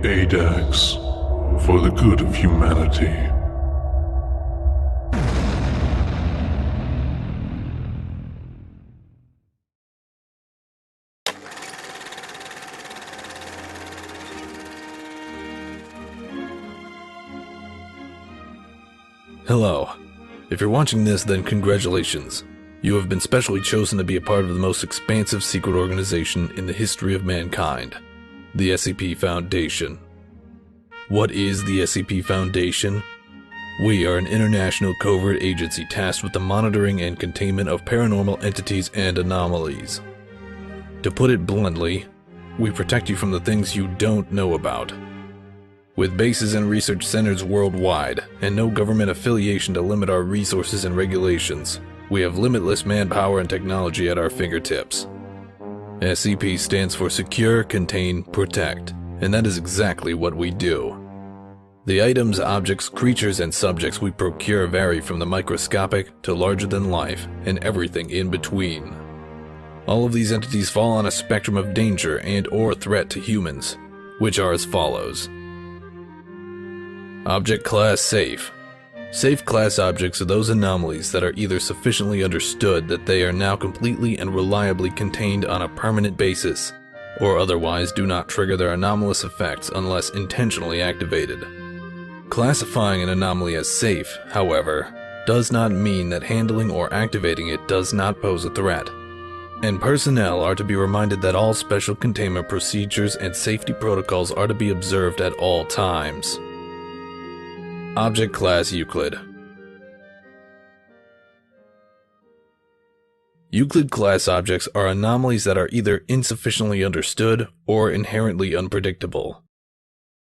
ADAX, for the good of humanity. Hello. If you're watching this, then congratulations. You have been specially chosen to be a part of the most expansive secret organization in the history of mankind, the SCP Foundation. What is the SCP Foundation? We are an international covert agency tasked with the monitoring and containment of paranormal entities and anomalies. To put it bluntly, we protect you from the things you don't know about. With bases and research centers worldwide, and no government affiliation to limit our resources and regulations, we have limitless manpower and technology at our fingertips. SCP stands for Secure, Contain, Protect, and that is exactly what we do. The items, objects, creatures, and subjects we procure vary from the microscopic to larger than life, and everything in between. All of these entities fall on a spectrum of danger and/or threat to humans, which are as follows. Object Class Safe. Safe class objects are those anomalies that are either sufficiently understood that they are now completely and reliably contained on a permanent basis, or otherwise do not trigger their anomalous effects unless intentionally activated. Classifying an anomaly as safe, however, does not mean that handling or activating it does not pose a threat. And personnel are to be reminded that all special containment procedures and safety protocols are to be observed at all times. Object Class Euclid. Euclid class objects are anomalies that are either insufficiently understood or inherently unpredictable,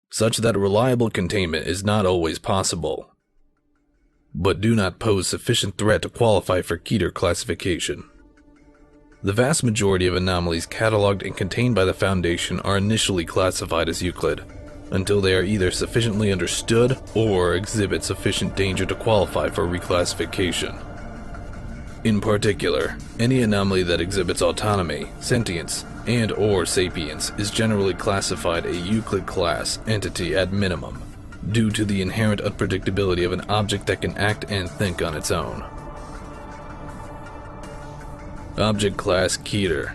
such that reliable containment is not always possible, but do not pose sufficient threat to qualify for Keter classification. The vast majority of anomalies cataloged and contained by the Foundation are initially classified as Euclid, until they are either sufficiently understood or exhibit sufficient danger to qualify for reclassification. In particular, any anomaly that exhibits autonomy, sentience, and/or sapience is generally classified a Euclid class entity at minimum, due to the inherent unpredictability of an object that can act and think on its own. Object Class Keter.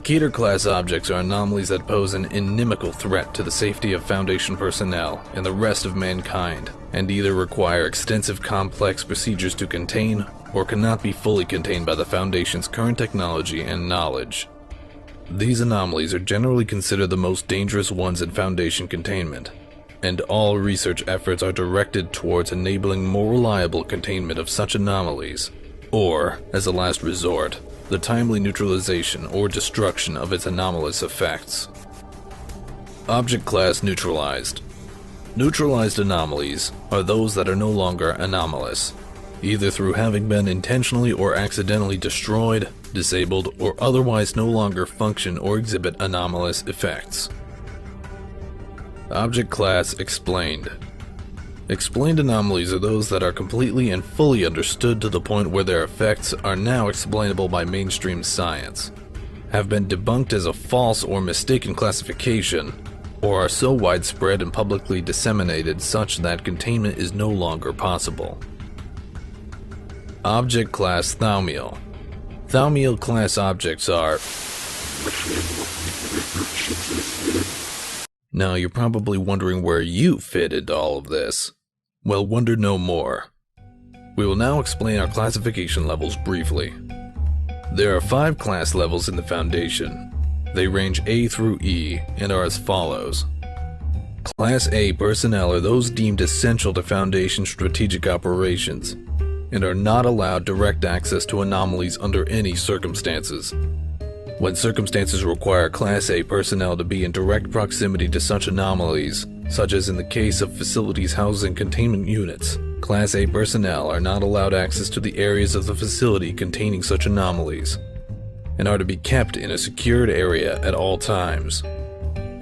Keter class objects are anomalies that pose an inimical threat to the safety of Foundation personnel and the rest of mankind, and either require extensive complex procedures to contain, or cannot be fully contained by the Foundation's current technology and knowledge. These anomalies are generally considered the most dangerous ones in Foundation containment, and all research efforts are directed towards enabling more reliable containment of such anomalies, or, as a last resort, the timely neutralization or destruction of its anomalous effects. Object Class Neutralized. Neutralized anomalies are those that are no longer anomalous, either through having been intentionally or accidentally destroyed, disabled, or otherwise no longer function or exhibit anomalous effects. Object Class Explained. Explained anomalies are those that are completely and fully understood to the point where their effects are now explainable by mainstream science, have been debunked as a false or mistaken classification, or are so widespread and publicly disseminated such that containment is no longer possible. Object Class Thaumiel. Thaumiel class objects are... Now you're probably wondering where you fit into all of this. Well, wonder no more. We will now explain our classification levels briefly. There are 5 class levels in the Foundation. They range A through E and are as follows. Class A personnel are those deemed essential to Foundation strategic operations, and are not allowed direct access to anomalies under any circumstances. When circumstances require Class A personnel to be in direct proximity to such anomalies, such as in the case of facilities housing containment units, Class A personnel are not allowed access to the areas of the facility containing such anomalies, and are to be kept in a secured area at all times.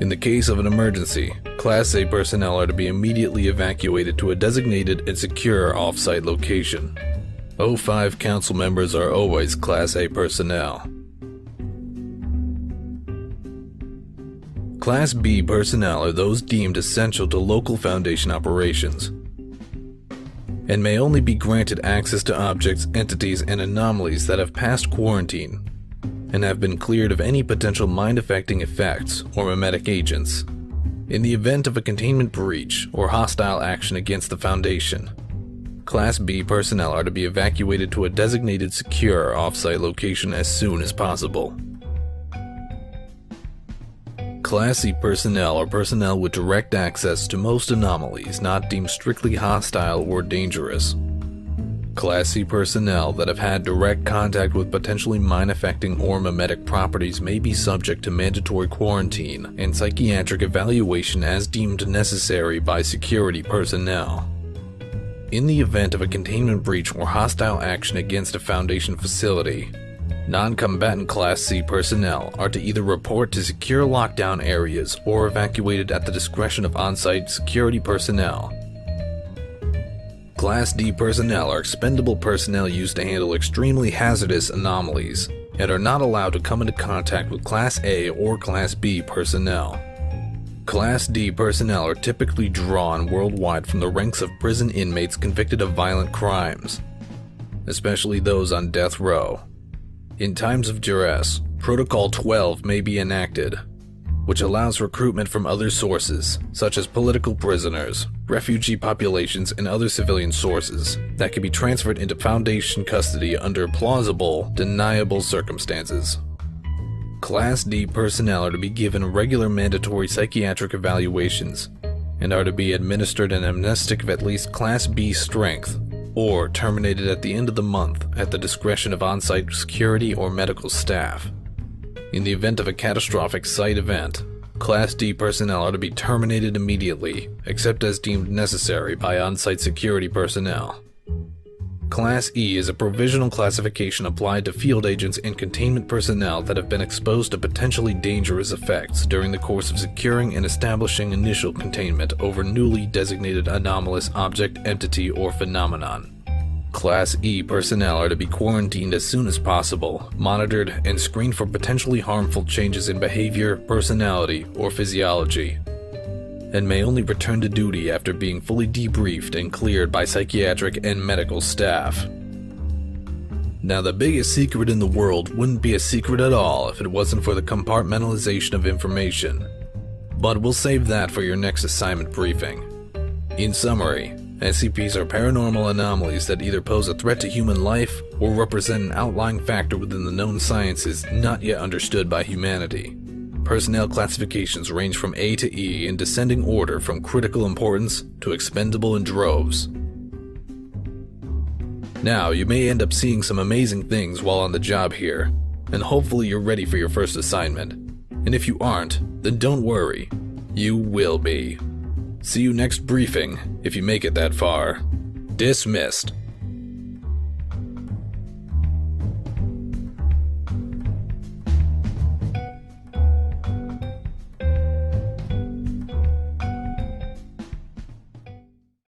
In the case of an emergency, Class A personnel are to be immediately evacuated to a designated and secure off-site location. O5 council members are always Class A personnel. Class B personnel are those deemed essential to local Foundation operations, and may only be granted access to objects, entities, and anomalies that have passed quarantine and have been cleared of any potential mind-affecting effects or memetic agents. In the event of a containment breach or hostile action against the Foundation, Class B personnel are to be evacuated to a designated secure off-site location as soon as possible. Class C personnel are personnel with direct access to most anomalies not deemed strictly hostile or dangerous. Class C personnel that have had direct contact with potentially mind-affecting or memetic properties may be subject to mandatory quarantine and psychiatric evaluation as deemed necessary by security personnel. In the event of a containment breach or hostile action against a Foundation facility, non-combatant Class C personnel are to either report to secure lockdown areas or evacuated at the discretion of on-site security personnel. Class D personnel are expendable personnel used to handle extremely hazardous anomalies and are not allowed to come into contact with Class A or Class B personnel. Class D personnel are typically drawn worldwide from the ranks of prison inmates convicted of violent crimes, especially those on death row. In times of duress, Protocol 12 may be enacted, which allows recruitment from other sources, such as political prisoners, refugee populations, and other civilian sources that can be transferred into Foundation custody under plausible, deniable circumstances. Class D personnel are to be given regular mandatory psychiatric evaluations and are to be administered an amnestic of at least Class B strength or terminated at the end of the month at the discretion of on-site security or medical staff. In the event of a catastrophic site event, Class D personnel are to be terminated immediately, except as deemed necessary by on-site security personnel. Class E is a provisional classification applied to field agents and containment personnel that have been exposed to potentially dangerous effects during the course of securing and establishing initial containment over newly designated anomalous object, entity, or phenomenon. Class E personnel are to be quarantined as soon as possible, monitored, and screened for potentially harmful changes in behavior, personality, or physiology, and may only return to duty after being fully debriefed and cleared by psychiatric and medical staff. Now, the biggest secret in the world wouldn't be a secret at all if it wasn't for the compartmentalization of information, but we'll save that for your next assignment briefing. In summary, SCPs are paranormal anomalies that either pose a threat to human life or represent an outlying factor within the known sciences not yet understood by humanity. Personnel classifications range from A to E in descending order from critical importance to expendable in droves. Now, you may end up seeing some amazing things while on the job here, and hopefully you're ready for your first assignment. And if you aren't, then don't worry, you will be. See you next briefing, if you make it that far. Dismissed.